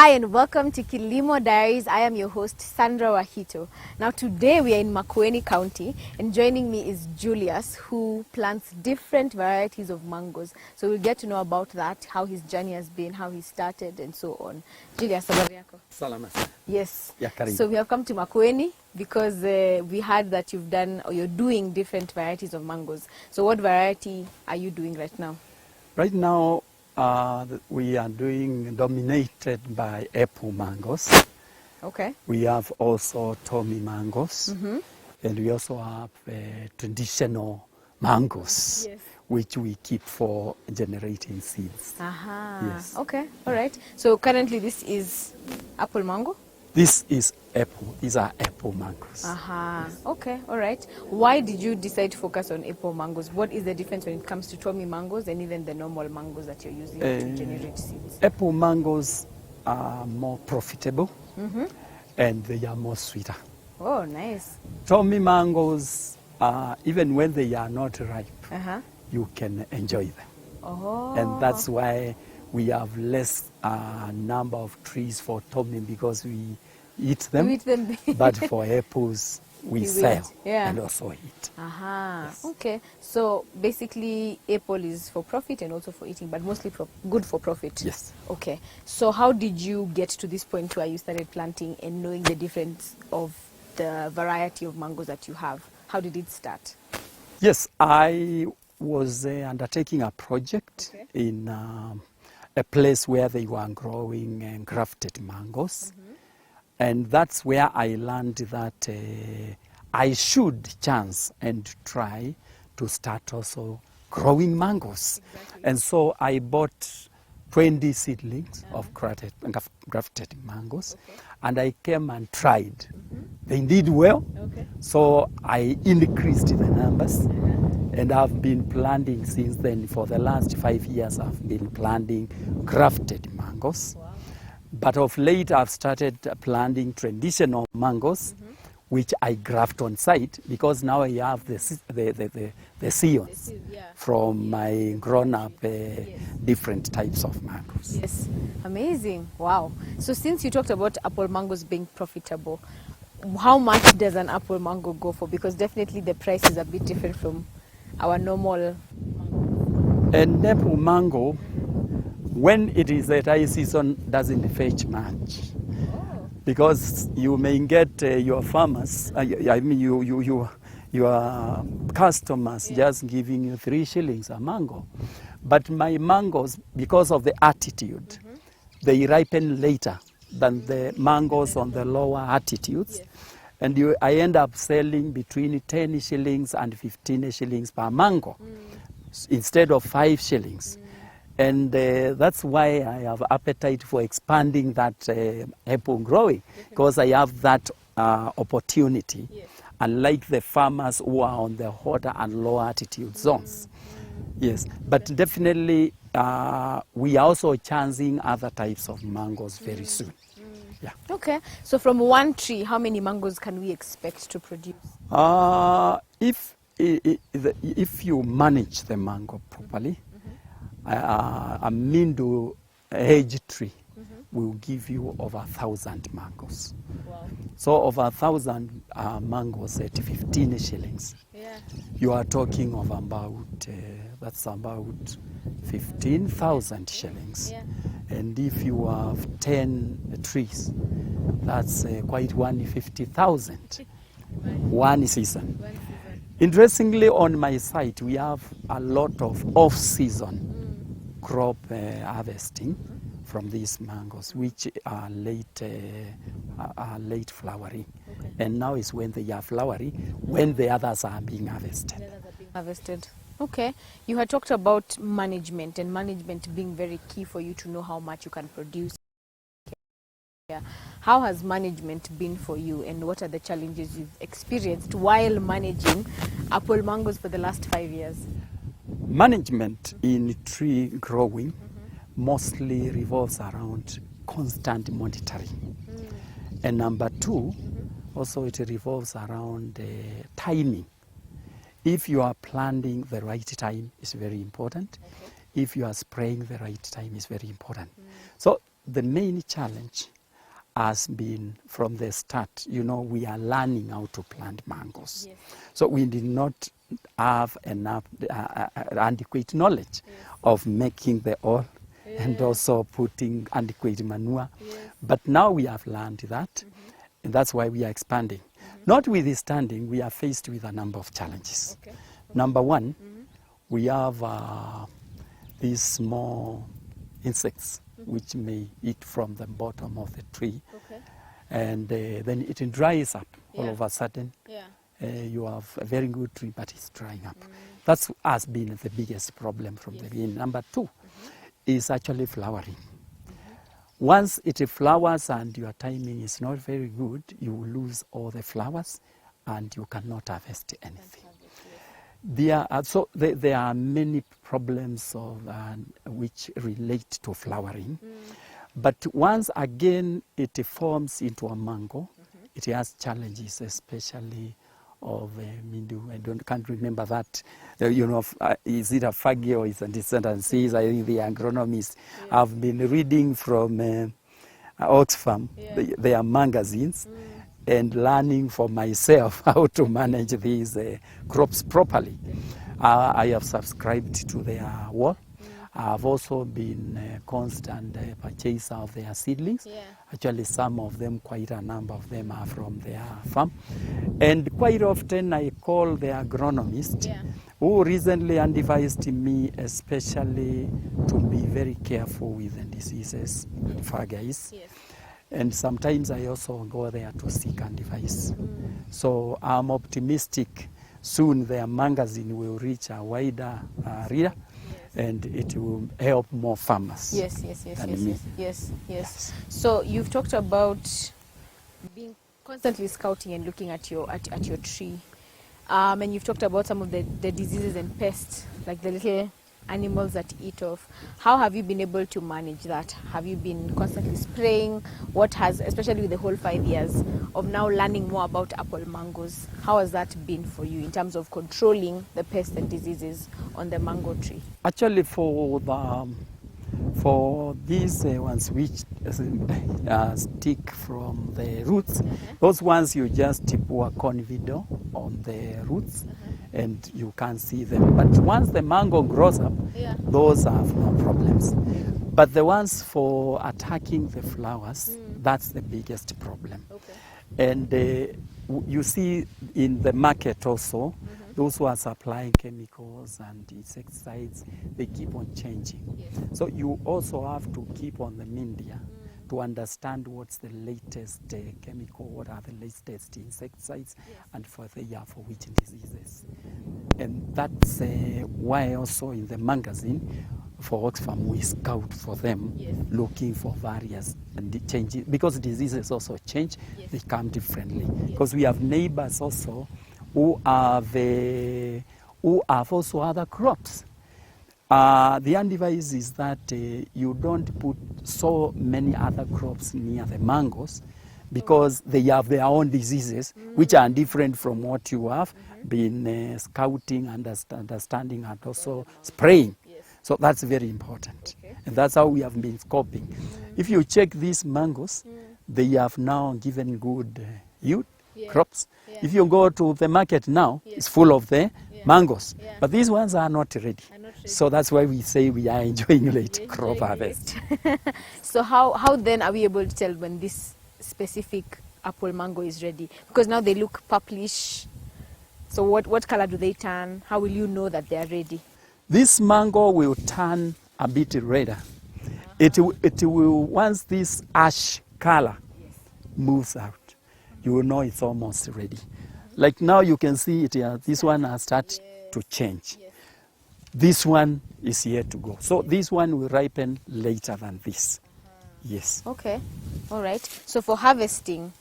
Hi and welcome to KILIMO Diaries. I am your host Sandra Wahito. Now today we are in Makueni County and joining me is Julius, who plants different varieties of mangoes. So we'll get to know about that, how his journey has been, how he started and so on. Julius, habari yako? Salama. Yes. Yeah, karibu. So we have come to Makueni because we heard that you've done or you're doing different varieties of mangoes. So what variety are you doing right now? Right now, we are dominated by apple mangoes. Okay. We have also Tommy mangoes, and we also have traditional mangoes, Yes. which we keep for generating seeds. Aha. Yes. Okay. All right. So currently this is apple mango? This is apple. These are apple mangoes. Aha. Okay. All right. Why did you decide to focus on apple mangoes? What is the difference when it comes to Tommy mangoes and even the normal mangoes that you're using to generate seeds? Apple mangoes are more profitable, and they are more sweeter. Oh, nice. Tommy mangoes, even when they are not ripe, you can enjoy them. Oh. And that's why we have less number of trees for Tommy, because we eat them. You eat them. But for apples, we You sell eat, yeah. and also eat. Aha. Yes. Okay. So basically apple is for profit and also for eating, but mostly good for profit. Yes. Okay. So how did you get to this point where you started planting and knowing the difference of the variety of mangoes that you have? How did it start? Yes, I was undertaking a project in a place where they were growing grafted mangoes. And that's where I learned that I should chance and try to start also growing mangoes. Exactly. And so I bought 20 seedlings of grafted mangoes, and I came and tried. They did well, so I increased the numbers, and I've been planting since then. For the last 5 years, I've been planting grafted mangoes. Wow. But of late, I've started planting traditional mangoes, which I graft on site, because now I have the seeds from my grown-up different types of mangoes. Yes, amazing. Wow. So since you talked about apple mangoes being profitable, how much does an apple mango go for? Because definitely the price is a bit different from our normal mango. An apple mango, when it is at high season, doesn't fetch much. Because you may get your farmers, your customers just giving you 3 shillings a mango. But my mangoes, because of the attitude, they ripen later than the mangoes on the lower attitudes. And I end up selling between 10 shillings and 15 shillings per mango, instead of 5 shillings. And that's why I have appetite for expanding that apple growing, because I have that opportunity, unlike the farmers who are on the hotter and low altitude zones. Yes, but definitely we are also chancing other types of mangoes very soon. Yeah. Okay, so from one tree, how many mangoes can we expect to produce? If you manage the mango properly, a Mindu age tree will give you over 1,000 mangoes. Wow. So over 1,000 mangoes at 15 shillings. Yeah. You are talking of about, that's about 15,000 shillings. Yeah. And if you have 10 trees, that's quite 150,000 one season. Interestingly, on my site, we have a lot of off-season crop harvesting from these mangoes, which are late flowering. And now is when they are flowering, when the others are being harvested. Okay. You had talked about management, and management being very key for you to know how much you can produce. Yeah. How has management been for you, and what are the challenges you've experienced while managing apple mangoes for the last 5 years? Management in tree growing mostly revolves around constant monitoring. And number 2, also it revolves around timing. If you are planting the right time, it's very important. If you are spraying the right time, it's very important. So the main challenge has been from the start, you know, we are learning how to plant mangoes. Yes. So we did not have enough adequate knowledge of making the oil and also putting adequate manure. Yes. But now we have learned that, and that's why we are expanding. Notwithstanding, we are faced with a number of challenges. Okay. Number one, we have these small insects which may eat from the bottom of the tree, Okay. and then it dries up all Yeah. of a sudden. Yeah. You have a very good tree, but it's drying up. That's has been the biggest problem from the beginning. Number two is actually flowering. Once it flowers and your timing is not very good, you will lose all the flowers and you cannot harvest anything. There are many problems which relate to flowering. But once again it forms into a mango, it has challenges, especially of can't remember that. Is it a fungi or is it a descendancies? I think the agronomists have been reading from Oxfam, their magazines, and learning for myself how to manage these crops properly. I have subscribed to their wall. I've also been a constant purchaser of their seedlings. Yeah. Actually, some of them, quite a number of them, are from their farm. And quite often I call the agronomist who recently advised me especially to be very careful with the diseases and fungi. Yes. And sometimes I also go there to seek advice. So I'm optimistic soon their magazine will reach a wider reader, and it will help more farmers. Yes. So you've talked about being constantly scouting and looking at your tree, and you've talked about some of the diseases and pests, like the little animals that eat off. How have you been able to manage that? Have you been constantly spraying? What has, especially with the whole 5 years of now learning more about apple mangoes, how has that been for you in terms of controlling the pests and diseases on the mango tree? Actually, for these ones which stick from the roots, those ones you just pour convido on the roots and you can't see them. But once the mango grows up, those have no problems. But the ones for attacking the flowers, that's the biggest problem. Okay. And you see in the market also, those who are supplying chemicals and insecticides, they keep on changing. Yes. So you also have to keep on the media to understand what's the latest chemical, what are the latest insecticides, and for which diseases. And that's why also in the magazine for Oxfam we scout for them, looking for various changes, because diseases also change, they come differently. Because we have neighbors also who have also other crops. The advice is that you don't put so many other crops near the mangoes, because they have their own diseases which are different from what you have been scouting, understanding, and also spraying. So that's very important. And that's how we have been scoping. If you check these mangoes, they have now given good yield crops. If you go to the market now, it's full of the mangoes. But these ones are not ready. So that's why we say we are enjoying late crop harvest. So how then are we able to tell when this specific apple mango is ready? Because now they look purplish. So what color do they turn? How will you know that they are ready? This mango will turn a bit redder. It will, once this ash color moves out, you will know it's almost ready. Like now you can see it here, this one has started to change. This one is yet to go. So this one will ripen later than this. Yes. Okay. All right. So for harvesting,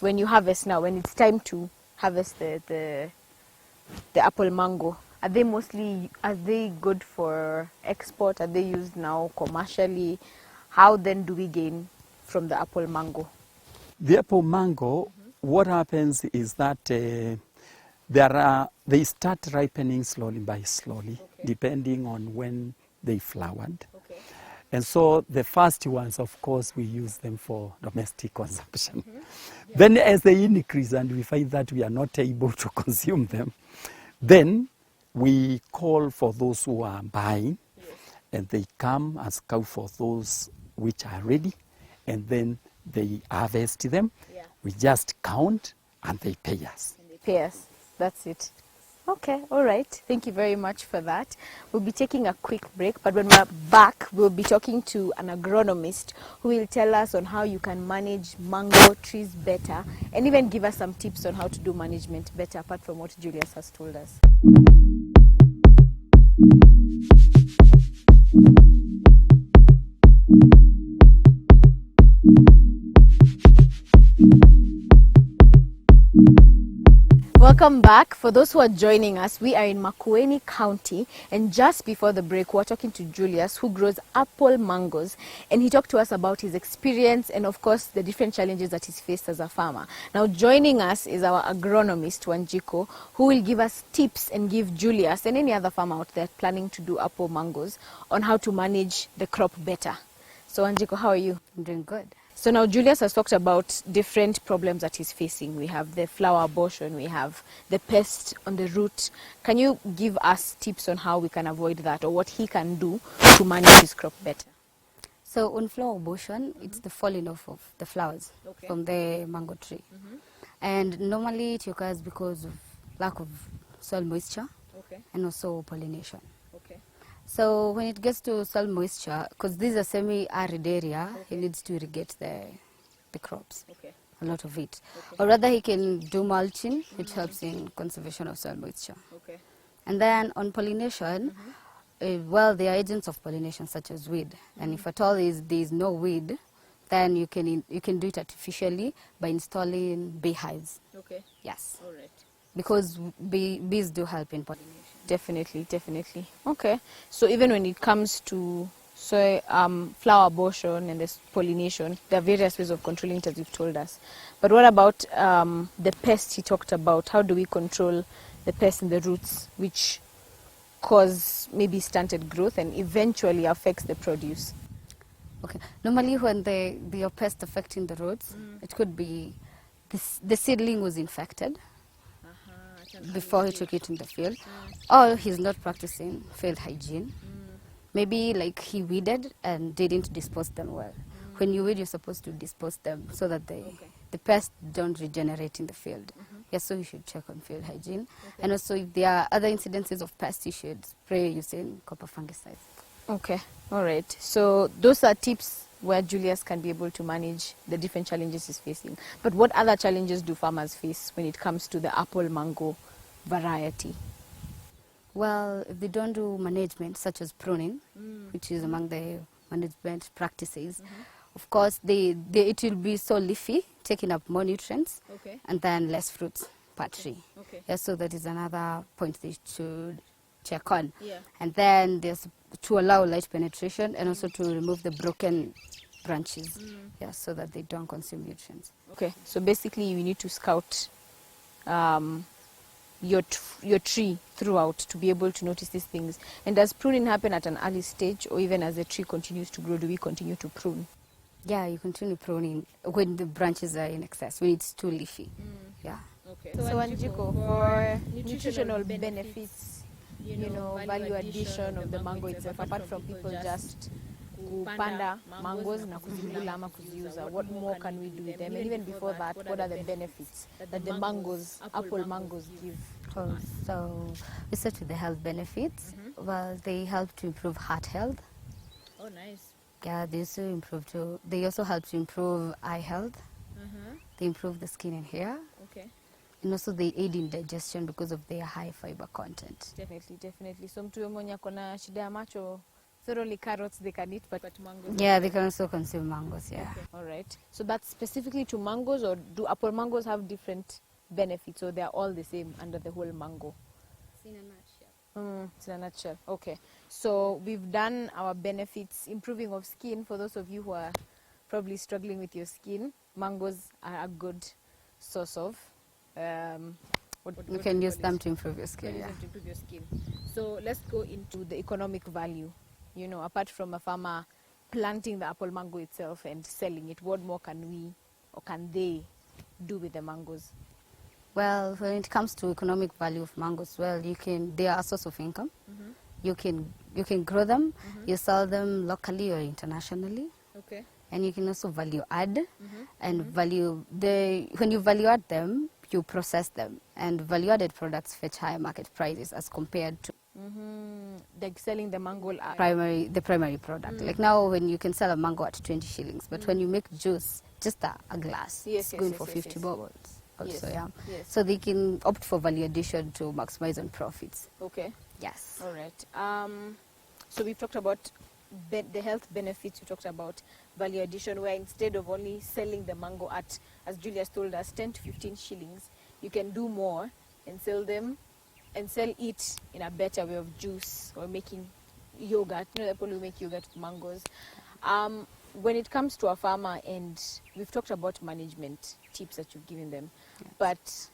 when you harvest now, when it's time to harvest the apple mango, are they good for export? Are they used now commercially? How then do we gain from the apple mango? The apple mango, what happens is that they start ripening slowly by slowly, depending on when they flowered. And so the first ones, of course, we use them for domestic consumption. Then as they increase and we find that we are not able to consume them, then we call for those who are buying, and they come and scout for those which are ready, and then they harvest them. We just count and they pay us. And they pay us. That's it. Okay, all right. Thank you very much for that. We'll be taking a quick break, but when we're back, we'll be talking to an agronomist who will tell us on how you can manage mango trees better and even give us some tips on how to do management better apart from what Julius has told us. Welcome back. For those who are joining us, we are in Makueni County, and just before the break, we were talking to Julius, who grows apple mangoes, and he talked to us about his experience and, of course, the different challenges that he's faced as a farmer. Now, joining us is our agronomist, Wanjiko, who will give us tips and give Julius and any other farmer out there planning to do apple mangoes on how to manage the crop better. So, Wanjiko, how are you? I'm doing good. So now Julius has talked about different problems that he's facing. We have the flower abortion, we have the pest on the root. Can you give us tips on how we can avoid that, or what he can do to manage his crop better? So on flower abortion, it's the falling off of the flowers from the mango tree. And normally it occurs because of lack of soil moisture and also pollination. So when it gets to soil moisture, because this is a semi-arid area, he needs to irrigate the crops, a lot of it. Or rather he can do mulching, which helps in conservation of soil moisture. And then on pollination, well, there are agents of pollination such as weed. And if at all there is no weed, then you can do it artificially by installing beehives. Yes. All right. Because bees do help in pollination. Definitely, definitely. Okay. So even when it comes to flower abortion and this pollination, there are various ways of controlling it, as you've told us. But what about the pests he talked about? How do we control the pests in the roots, which cause maybe stunted growth and eventually affects the produce? Okay. Normally when there are pests affecting the roots, it could be the seedling was infected before he took it in the field, or he's not practicing field hygiene. Maybe like he weeded and didn't dispose them well. When you weed, you're supposed to dispose them so that the pests don't regenerate in the field. Yes, so you should check on field hygiene. And also if there are other incidences of pests, you should spray using copper fungicides. Okay, all right. So those are tips where Julius can be able to manage the different challenges he's facing. But what other challenges do farmers face when it comes to the apple mango variety? Well, if they don't do management, such as pruning, which is among the management practices, of course, it will be so leafy, taking up more nutrients, and then less fruits per tree. Yes, so that is another point they should check on. And then there's to allow light penetration and also to remove the broken branches, so that they don't consume nutrients. Okay, so basically we need to scout your tree throughout to be able to notice these things. And does pruning happen at an early stage, or even as the tree continues to grow, do we continue to prune? Yeah, you continue pruning when the branches are in excess, when it's too leafy. Yeah. Okay. So Wanjiko, for nutritional benefits, value addition of the mango itself, apart from people just kupanda mangoes na kuzikula ama kuziuza, what more can we do with them? And even before that, what are the benefits that the mangoes, apple mangoes give? So we start with the health benefits. Well, they help to improve heart health. Oh, nice. Yeah, they also help to improve eye health. They improve the skin and hair. Okay. And also they aid in digestion because of their high fiber content. Definitely. So mtu mwenye akona shida ya macho, thoroughly carrots they can eat, but mangoes. Yeah, they can also consume mangoes. Yeah. Okay. All right. So that's specifically to mangoes, or do apple mangoes have different benefits, or they are all the same under the whole mango? In a nutshell. It's in a nutshell. Okay. So we've done our benefits, improving of skin. For those of you who are probably struggling with your skin, mangoes are a good source of. You can use them to improve your skin. To improve your skin. So let's go into the economic value. Apart from a farmer planting the apple mango itself and selling it, what more can we or can they do with the mangoes? Well, when it comes to economic value of mangoes, well, they are a source of income. You can grow them, you sell them locally or internationally. Okay. And you can also value add and when you value add them, you process them, and value added products fetch higher market prices as compared to Like selling the mango the primary product. Like now when you can sell a mango at 20 shillings, but when you make juice, just a glass, it's going for 50 bubbles also. Yes. So they can opt for value addition to maximize on profits. Okay. Yes. All right. So we've talked about the health benefits. We talked about value addition, where instead of only selling the mango at, as Julius told us, 10 to 15 shillings, you can do more and sell it in a better way of juice or making yogurt. You know, the people who make yogurt with mangoes. When it comes to a farmer, and we've talked about management tips that you've given them, but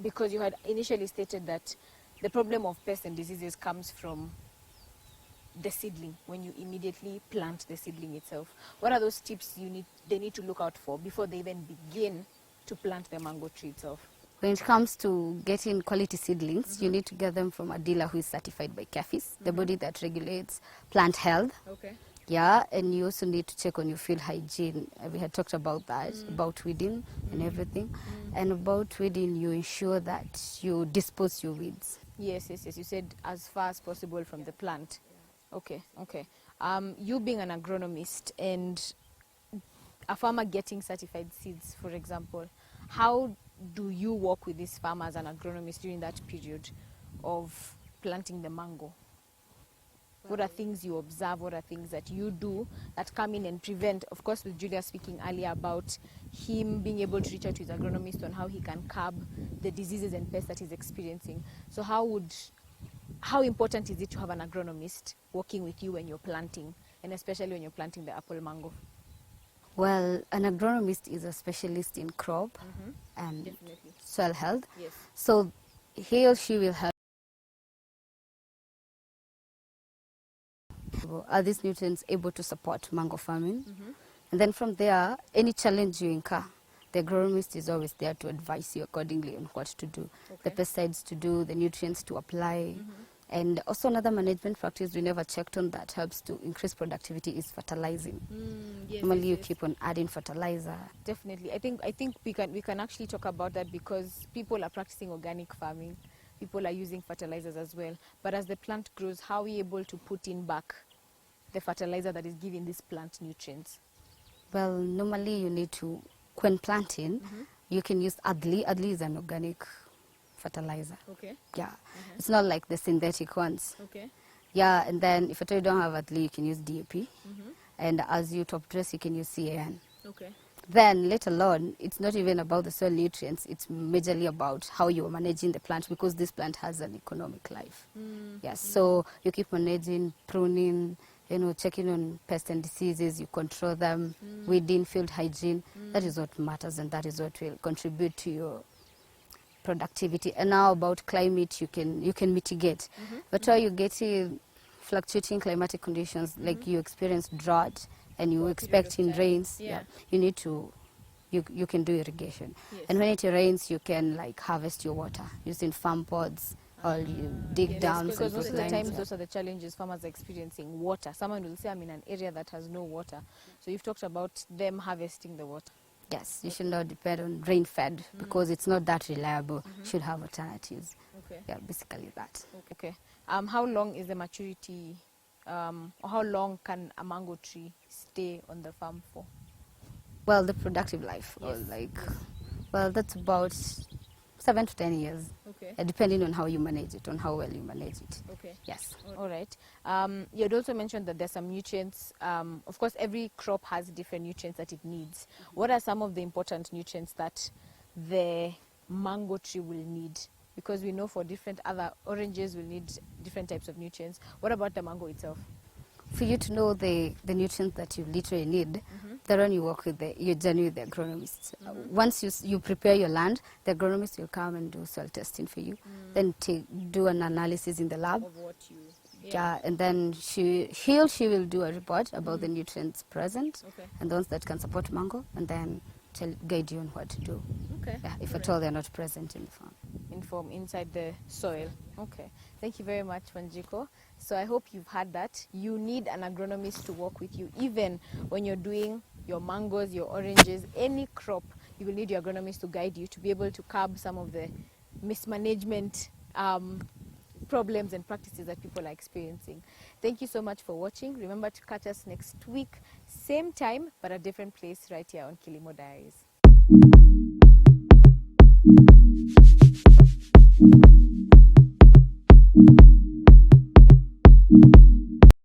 because you had initially stated that the problem of pests and diseases comes from the seedling, when you immediately plant the seedling itself. What are those tips they need to look out for before they even begin to plant the mango tree itself? When it comes to getting quality seedlings, you need to get them from a dealer who is certified by KIFIS, the body that regulates plant health. Okay. Yeah, and you also need to check on your field hygiene. We had talked about that, about weeding and everything. And about weeding, you ensure that you dispose your weeds. Yes. You said as far as possible from the plant. Okay. You being an agronomist and a farmer getting certified seeds, for example, how do you work with these farmers and agronomists during that period of planting the mango? What are things you observe? What are things that you do that come in and prevent? Of course, with Julia speaking earlier about him being able to reach out to his agronomist on how he can curb the diseases and pests that he's experiencing. So how important is it to have an agronomist working with you when you're planting, and especially when you're planting the apple mango? Well, an agronomist is a specialist in crop and Definitely. soil health. Yes. So he or she will help. Are these nutrients able to support mango farming? And then from there, any challenge you incur, the agronomist is always there to advise you accordingly on what to do, the pesticides to do, the nutrients to apply. And also another management practice we never checked on that helps to increase productivity is fertilizing. Normally you keep on adding fertilizer. Definitely. I think we can actually talk about that, because people are practicing organic farming. People are using fertilizers as well. But as the plant grows, how are we able to put in back the fertilizer that is giving this plant nutrients? Well, normally you need to, when planting, you can use Adli. Adli is an organic fertilizer. Okay. Yeah. It's not like the synthetic ones. Okay. Yeah, and then if at all you don't have Adli, you can use DAP. And as you top dress, you can use CAN. Okay. Then later on, it's not even about the soil nutrients, it's majorly about how you're managing the plant, because this plant has an economic life. Yes, so you keep managing, pruning, checking on pests and diseases, you control them, weeding, field hygiene. That is what matters, and that is what will contribute to your productivity. And now about climate, you can mitigate. But while you get fluctuating climatic conditions, like you experience drought, and you expecting rains, you need to, you can do irrigation. And when it rains, you can harvest your water using farm pods, or you dig dams. Because most of the times those are the challenges farmers are experiencing: water. Someone will say, I'm in an area that has no water. So you've talked about them harvesting the water. Yes, you should not depend on rain-fed, because it's not that reliable. You should have alternatives. Okay. Yeah, basically that. Okay. How long is the maturity? How long can a mango tree stay on the farm for? Well, the productive life, or well, that's about 7 to 10 years. Okay. Depending on how you manage it, on how well you manage it. Okay. Yes. All right. You had also mentioned that there's some nutrients. Of course, every crop has different nutrients that it needs. What are some of the important nutrients that the mango tree will need? Because we know for different other oranges will need different types of nutrients. What about the mango itself? For you to know the nutrients that you literally need, then you work with you journey with the agronomists. Once you prepare your land, the agronomist will come and do soil testing for you. Then do an analysis in the lab. Of what you Yeah, and then she will do a report about the nutrients present and the ones that can support mango, and then guide you on what to do. Okay. Yeah, if at all they're not present in the farm. Inform inside the soil. Okay. Thank you very much, Wanjiko. So I hope you've heard that. You need an agronomist to work with you, even when you're doing your mangoes, your oranges, any crop. You will need your agronomist to guide you to be able to curb some of the mismanagement problems and practices that people are experiencing. Thank you so much for watching. Remember to catch us next week, same time, but a different place right here on Kilimo Diaries.